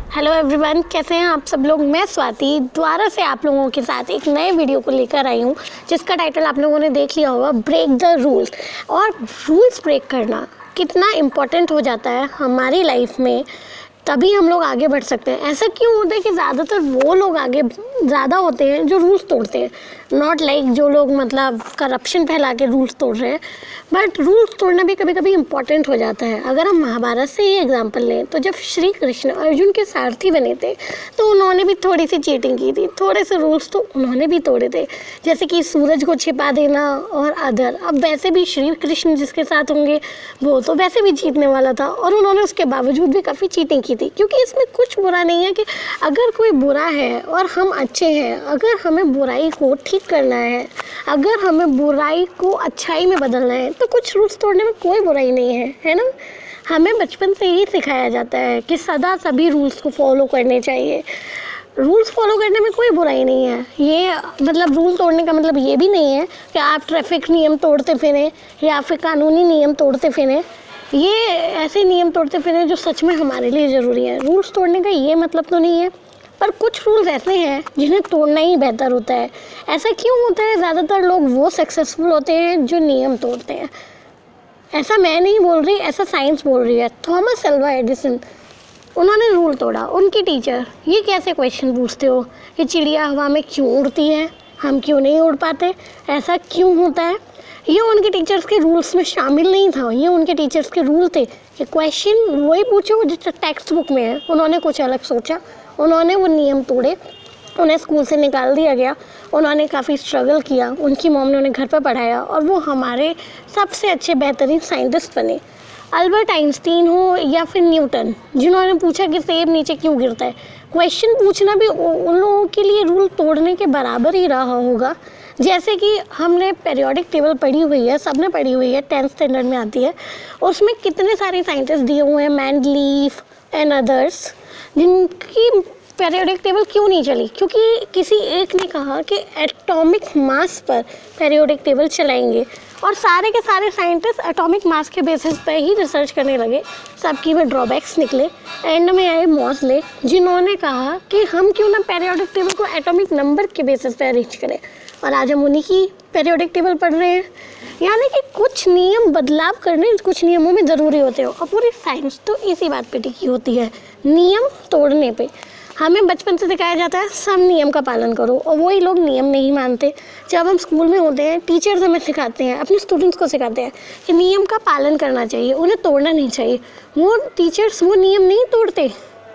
Hello everyone, कैसे हैं आप सब लोग। मैं स्वाति दोबारा से आप लोगों के साथ एक नए वीडियो को लेकर आई हूँ, जिसका टाइटल आप लोगों ने देख लिया होगा, ब्रेक द रूल्स। और रूल्स ब्रेक करना कितना इम्पोर्टेंट हो जाता है हमारी लाइफ में, तभी हम लोग आगे बढ़ सकते हैं। ऐसा क्यों होता है कि ज़्यादातर वो लोग आगे ज़्यादा होते हैं जो रूल्स तोड़ते हैं, नॉट लाइक जो लोग मतलब करप्शन फैला के रूल्स तोड़ रहे हैं। बट रूल्स तोड़ना भी कभी कभी इम्पॉर्टेंट हो जाता है। अगर हम महाभारत से ही एग्जांपल लें तो जब श्री कृष्ण अर्जुन के सारथी बने थे तो उन्होंने भी थोड़ी सी चीटिंग की थी, थोड़े से रूल्स तो उन्होंने भी तोड़े थे, जैसे कि सूरज को छिपा देना और अदर। अब वैसे भी श्री कृष्ण जिसके साथ होंगे वो तो वैसे भी जीतने वाला था और उन्होंने उसके बावजूद भी काफ़ी चीटिंग की थी, क्योंकि इसमें कुछ बुरा नहीं है कि अगर कोई बुरा है और हम अच्छे हैं, अगर हमें बुराई को ठीक करना है, अगर हमें बुराई को अच्छाई में बदलना है तो कुछ रूल्स तोड़ने में कोई बुराई नहीं है ना। हमें बचपन से ही सिखाया जाता है कि सदा सभी रूल्स को फॉलो करने चाहिए। रूल्स फॉलो करने में कोई बुराई नहीं है। ये मतलब रूल तोड़ने का मतलब ये भी नहीं है कि आप ट्रैफिक नियम तोड़ते फिरें या फिर कानूनी नियम तोड़ते फिरें। ये ऐसे नियम तोड़ते फिरें जो सच में हमारे लिए ज़रूरी है। रूल्स तोड़ने का ये मतलब तो नहीं है, पर कुछ रूल्स ऐसे हैं जिन्हें तोड़ना ही बेहतर होता है। ऐसा क्यों होता है? ज़्यादातर लोग वो सक्सेसफुल होते हैं जो नियम तोड़ते हैं। ऐसा मैं नहीं बोल रही, ऐसा साइंस बोल रही है। थॉमस अल्वा एडिसन, उन्होंने रूल तोड़ा। उनकी टीचर ये कैसे क्वेश्चन पूछते हो कि चिड़िया हवा में क्यों उड़ती है, हम क्यों नहीं उड़ पाते, ऐसा क्यों होता है? ये उनके टीचर्स के रूल्स में शामिल नहीं था। ये उनके टीचर्स के रूल थे कि क्वेश्चन वही पूछो जो टेक्स्ट बुक में है। उन्होंने कुछ अलग सोचा, उन्होंने वो नियम तोड़े, उन्हें स्कूल से निकाल दिया गया। उन्होंने काफ़ी स्ट्रगल किया, उनकी मॉम ने उन्हें घर पर पढ़ाया और वो हमारे सबसे अच्छे बेहतरीन साइंटिस्ट बने। अल्बर्ट आइंस्टीन हो या फिर न्यूटन, जिन्होंने पूछा कि सेब नीचे क्यों गिरता है, क्वेश्चन पूछना भी उन लोगों के लिए रूल तोड़ने के बराबर ही रहा होगा। जैसे कि हमने पीरियोडिक टेबल पढ़ी हुई है, सबने पढ़ी हुई है, 10th स्टैंडर्ड में आती है। उसमें कितने सारे साइंटिस्ट दिए हुए हैं, मेंडलीफ एंड अदर्स, जिनकी पीरियोडिक टेबल क्यों नहीं चली? क्योंकि किसी एक ने कहा कि एटॉमिक मास पर पीरियोडिक टेबल चलाएंगे और सारे के सारे साइंटिस्ट एटॉमिक मास के बेसिस पर ही रिसर्च करने लगे। सबकी में ड्रॉबैक्स निकले। एंड में आए मॉसले, जिन्होंने कहा कि हम क्यों ना पीरियोडिक टेबल को एटॉमिक नंबर के बेसिस पर अरेंज करें, और आज हम उन्हीं की पीरियोडिक टेबल पढ़ रहे हैं। यानी कि कुछ नियम बदलाव करने कुछ नियमों में ज़रूरी होते हो, और पूरी साइंस तो इसी बात पे टिकी होती है, नियम तोड़ने पे। हमें बचपन से सिखाया जाता है सब नियम का पालन करो, और वही लोग नियम नहीं मानते। जब हम स्कूल में होते हैं, टीचर्स हमें सिखाते हैं, अपने स्टूडेंट्स को सिखाते हैं कि नियम का पालन करना चाहिए, उन्हें तोड़ना नहीं चाहिए। वो टीचर्स वो नियम नहीं तोड़ते।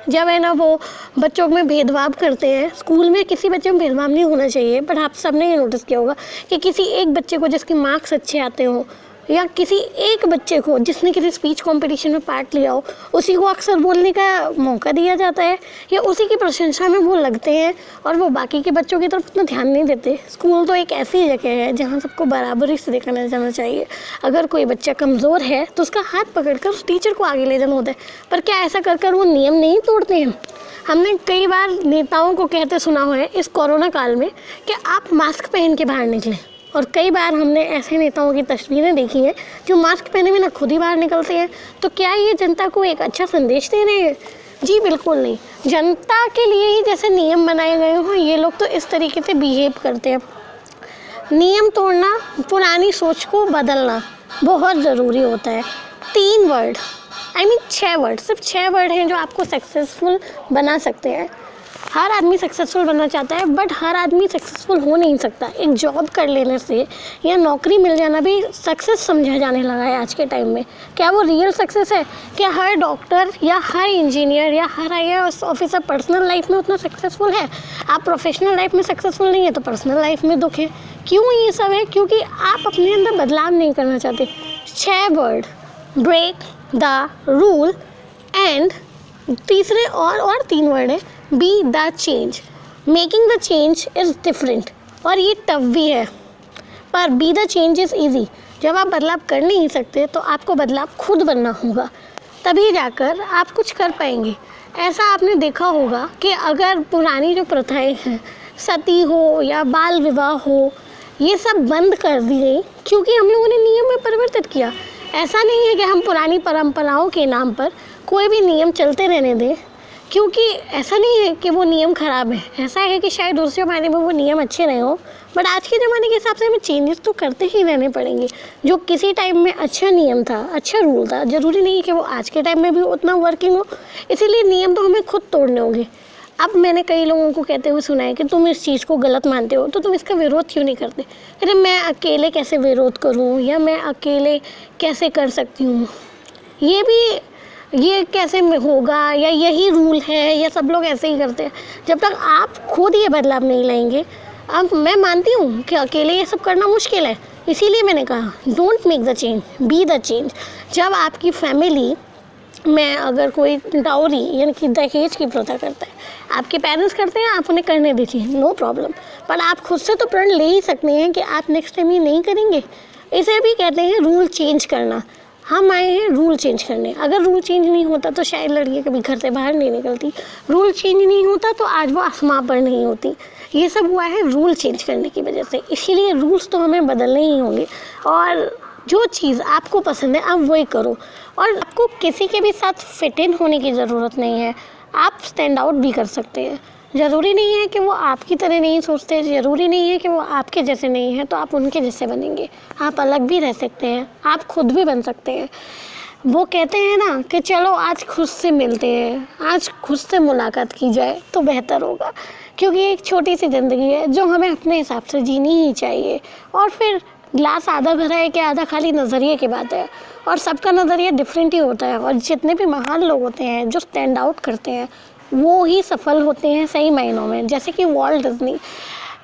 जब है ना वो बच्चों में भेदभाव करते हैं, स्कूल में किसी बच्चे में भेदभाव नहीं होना चाहिए, बट आप सब ने ये नोटिस किया होगा कि किसी एक बच्चे को जिसके मार्क्स अच्छे आते हों, या किसी एक बच्चे को जिसने किसी स्पीच कंपटीशन में पार्ट लिया हो, उसी को अक्सर बोलने का मौका दिया जाता है, या उसी की प्रशंसा में वो लगते हैं और वो बाकी के बच्चों की तरफ उतना ध्यान नहीं देते। स्कूल तो एक ऐसी जगह है जहाँ सबको बराबरी से देखा जाना चाहिए। अगर कोई बच्चा कमज़ोर है तो उसका हाथ पकड़कर उस टीचर को आगे ले जाना होता है, पर क्या ऐसा कर कर वो नियम नहीं तोड़ते हैं? हमने कई बार नेताओं को कहते सुना हुआ है इस कोरोना काल में कि आप मास्क पहन के बाहर निकलें, और कई बार हमने ऐसे नेताओं की तस्वीरें देखी हैं जो मास्क पहने बिना खुद ही बाहर निकलते हैं। तो क्या ये जनता को एक अच्छा संदेश दे रहे हैं? जी बिल्कुल नहीं। जनता के लिए ही जैसे नियम बनाए गए हों, ये लोग तो इस तरीके से बिहेव करते हैं। नियम तोड़ना, पुरानी सोच को बदलना बहुत ज़रूरी होता है। 3 वर्ड, 6 वर्ड, सिर्फ 6 वर्ड हैं जो आपको सक्सेसफुल बना सकते हैं। हर आदमी सक्सेसफुल बनना चाहता है, बट हर आदमी सक्सेसफुल हो नहीं सकता। एक जॉब कर लेने से या नौकरी मिल जाना भी सक्सेस समझा जाने लगा है आज के टाइम में। क्या वो रियल सक्सेस है? क्या हर डॉक्टर या हर इंजीनियर या हर IAS ऑफिसर पर्सनल लाइफ में उतना सक्सेसफुल है? आप प्रोफेशनल लाइफ में सक्सेसफुल नहीं है तो पर्सनल लाइफ में दुख है। क्यों ये सब है? क्योंकि आप अपने अंदर बदलाव नहीं करना चाहते। 6 word, break the rule, and तीसरे और 3 वर्ड है, be the change. Making the change is different, और ये टफ भी है, पर be the change is easy. जब आप बदलाव कर नहीं सकते तो आपको बदलाव खुद बनना होगा, तभी जाकर आप कुछ कर पाएंगे। ऐसा आपने देखा होगा कि अगर पुरानी जो प्रथाएं हैं, सती हो या बाल विवाह हो, ये सब बंद कर दी गई क्योंकि हम लोगों ने नियम में परिवर्तित किया। ऐसा नहीं है कि हम पुरानी परंपराओं के नाम पर कोई भी नियम चलते रहने दें, क्योंकि ऐसा नहीं है कि वो नियम ख़राब है, ऐसा है कि शायद उस ज़माने में वो नियम अच्छे नहीं हो, बट आज के ज़माने के हिसाब से हमें चेंजेस तो करते ही रहने पड़ेंगे। जो किसी टाइम में अच्छा नियम था, अच्छा रूल था, ज़रूरी नहीं है कि वो आज के टाइम में भी उतना वर्किंग हो, इसीलिए नियम तो हमें खुद तोड़ने होंगे। अब मैंने कई लोगों को कहते हुए सुना है कि तुम इस चीज़ को गलत मानते हो तो तुम इसका विरोध क्यों नहीं करते। अरे मैं अकेले कैसे विरोध करूँ, या मैं अकेले कैसे कर सकती हूँ, ये कैसे में होगा, या यही रूल है, या सब लोग ऐसे ही करते हैं। जब तक आप खुद ये बदलाव नहीं लाएंगे, अब मैं मानती हूँ कि अकेले ये सब करना मुश्किल है, इसीलिए मैंने कहा don't make the change, B the change. जब आपकी फैमिली में अगर कोई डाउरी यानी कि दहेज की प्रथा करता है, आपके पेरेंट्स करते हैं, आप उन्हें करने दीजिए, नो प्रॉब्लम, पर आप खुद से तो प्रण ले ही सकते हैं कि आप नेक्स्ट टाइम ये नहीं करेंगे। इसे भी कहते हैं रूल चेंज करना। हम आए हैं रूल चेंज करने। अगर रूल चेंज नहीं होता तो शायद लड़कियाँ कभी घर से बाहर नहीं निकलती, रूल चेंज नहीं होता तो आज वो आसमां पर नहीं होती। ये सब हुआ है रूल चेंज करने की वजह से, इसीलिए रूल्स तो हमें बदलने ही होंगे। और जो चीज़ आपको पसंद है आप वही करो, और आपको किसी के भी साथ फिट इन होने की ज़रूरत नहीं है। आप स्टैंड आउट भी कर सकते हैं। ज़रूरी नहीं है कि वो आपकी तरह नहीं सोचते, ज़रूरी नहीं है कि वो आपके जैसे नहीं हैं तो आप उनके जैसे बनेंगे। आप अलग भी रह सकते हैं, आप खुद भी बन सकते हैं। वो कहते हैं ना कि चलो आज खुद से मिलते हैं, आज खुद से मुलाकात की जाए तो बेहतर होगा, क्योंकि एक छोटी सी ज़िंदगी है जो हमें अपने हिसाब से जीनी ही चाहिए। और फिर ग्लास आधा भरा है कि आधा खाली, नज़रिए की बात है, और सबका नज़रिया डिफरेंट ही होता है। और जितने भी महान लोग होते हैं जो स्टैंड आउट करते हैं वो ही सफल होते हैं सही मायनों में। जैसे कि वॉल्ट डिज्नी,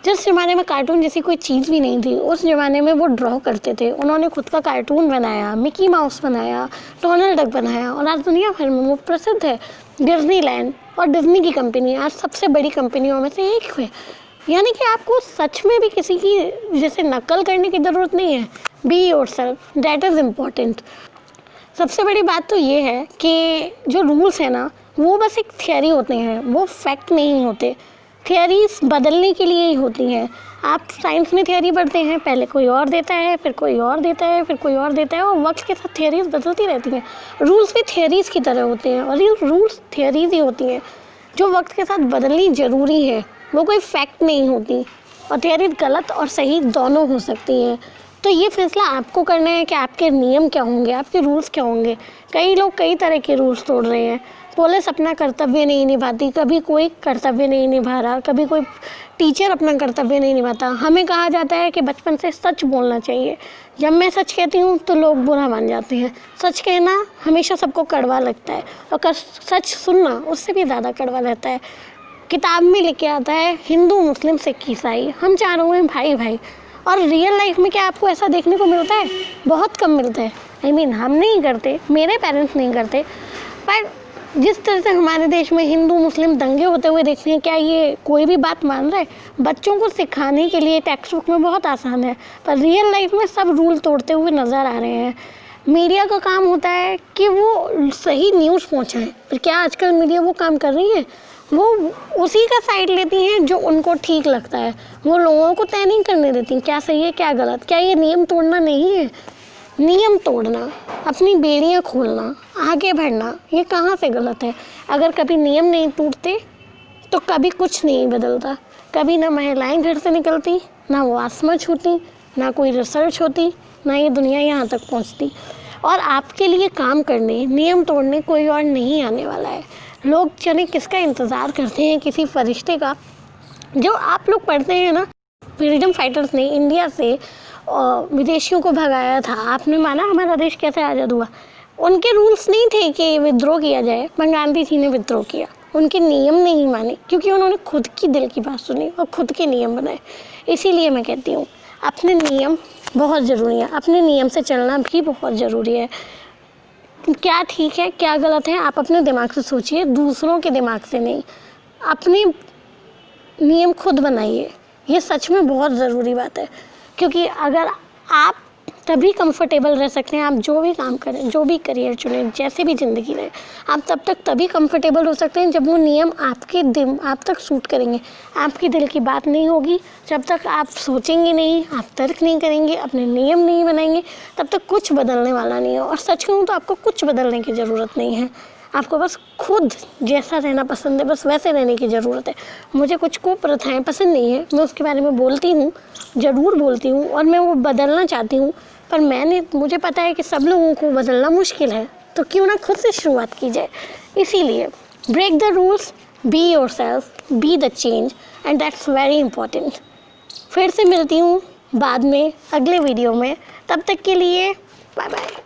जिस ज़माने में कार्टून जैसी कोई चीज़ भी नहीं थी, उस ज़माने में वो ड्रॉ करते थे। उन्होंने खुद का कार्टून बनाया, मिकी माउस बनाया, डोनाल्ड डक बनाया, और आज दुनिया भर में वो प्रसिद्ध है। डिज्नीलैंड और डिज्नी की कंपनी आज सबसे बड़ी कंपनियों में से एक है। यानी कि आपको सच में भी किसी की जैसे नकल करने की ज़रूरत नहीं है। Be yourself, that is important. सबसे बड़ी बात तो ये है कि जो रूल्स हैं ना वो बस एक थियरी होते हैं, वो फैक्ट नहीं होते। थियरीज बदलने के लिए ही होती हैं। आप साइंस में थियरी पढ़ते हैं, पहले कोई और देता है, फिर कोई और देता है, फिर कोई और देता है, और वक्त के साथ थियरीज बदलती रहती हैं। रूल्स भी थियरीज की तरह होते हैं, और ये रूल्स थियरीज ही होती हैं जो वक्त के साथ बदलनी ज़रूरी है, वो कोई फैक्ट नहीं होती। और थियरीज गलत और सही दोनों हो सकती हैं। तो ये फैसला आपको करना है कि आपके नियम क्या होंगे, आपके रूल्स क्या होंगे। कई लोग कई तरह के रूल्स तोड़ रहे हैं। पुलिस अपना कर्तव्य नहीं निभाती, कभी कोई कर्तव्य नहीं निभा रहा, कभी कोई टीचर अपना कर्तव्य नहीं निभाता। हमें कहा जाता है कि बचपन से सच बोलना चाहिए। जब मैं सच कहती हूँ तो लोग बुरा मान जाते हैं। सच कहना हमेशा सबको कड़वा लगता है, और सच सुनना उससे भी ज़्यादा कड़वा लगता है। किताब में लिखे आता है हिंदू मुस्लिम सिख ईसाई, हम चारों हैं भाई भाई। और रियल लाइफ में क्या आपको ऐसा देखने को मिलता है? बहुत कम मिलता है। I mean, हम नहीं करते, मेरे पेरेंट्स नहीं करते, पर जिस तरह से हमारे देश में हिंदू मुस्लिम दंगे होते हुए देखते हैं, क्या ये कोई भी बात मान रहा है? बच्चों को सिखाने के लिए टेक्स्ट बुक में बहुत आसान है, पर रियल लाइफ में सब रूल तोड़ते हुए नज़र आ रहे हैं। मीडिया का काम होता है कि वो सही न्यूज़ पहुंचाएं, पर क्या आजकल मीडिया वो काम कर रही है? वो उसी का साइड लेती हैं जो उनको ठीक लगता है। वो लोगों को तय नहीं करने देती क्या सही है क्या गलत। क्या ये नियम तोड़ना नहीं है? नियम तोड़ना, अपनी बेड़ियाँ खोलना, आगे बढ़ना, ये कहाँ से गलत है? अगर कभी नियम नहीं टूटते तो कभी कुछ नहीं बदलता। कभी ना महिलाएं घर से निकलती, ना वो आसमां छूती, ना कोई रिसर्च होती, ना ये दुनिया यहाँ तक पहुँचती। और आपके लिए काम करने, नियम तोड़ने कोई और नहीं आने वाला है। लोग जाने किसका इंतज़ार करते हैं, किसी फरिश्ते का। जो आप लोग पढ़ते हैं ना, फ्रीडम फाइटर्स ने इंडिया से विदेशियों को भगाया था, आपने माना हमारा देश कैसे आज़ाद हुआ? उनके रूल्स नहीं थे कि विद्रोह किया जाए, पर गांधी जी ने विद्रोह किया। उनके नियम नहीं माने, क्योंकि उन्होंने खुद की दिल की बात सुनी और खुद के नियम बनाए। इसीलिए मैं कहती हूँ अपने नियम बहुत ज़रूरी है, अपने नियम से चलना भी बहुत ज़रूरी है। क्या ठीक है क्या गलत है आप अपने दिमाग से सोचिए, दूसरों के दिमाग से नहीं। अपने नियम खुद बनाइए, ये सच में बहुत ज़रूरी बात है। क्योंकि अगर आप तभी कंफर्टेबल रह सकते हैं, आप जो भी काम करें, जो भी करियर चुनें, जैसे भी ज़िंदगी रहें, आप तब तक तभी कंफर्टेबल हो सकते हैं जब वो नियम आपके दिल आप तक सूट करेंगे। आपकी दिल की बात नहीं होगी जब तक आप सोचेंगे नहीं, आप तर्क नहीं करेंगे, अपने नियम नहीं बनाएंगे, तब तक कुछ बदलने वाला नहीं है। और सच कहूँ तो आपको कुछ बदलने की ज़रूरत नहीं है। आपको बस खुद जैसा रहना पसंद है, बस वैसे रहने की ज़रूरत है। मुझे कुछ कुप्रथाएं पसंद नहीं है, मैं उसके बारे में बोलती हूँ, ज़रूर बोलती हूँ, और मैं वो बदलना चाहती हूँ, पर मुझे पता है कि सब लोगों को बदलना मुश्किल है, तो क्यों ना खुद से शुरुआत की जाए। इसीलिए break the rules, be yourself, be the change, and that's very important. फिर से मिलती हूँ बाद में अगले वीडियो में, तब तक के लिए बाय बाय।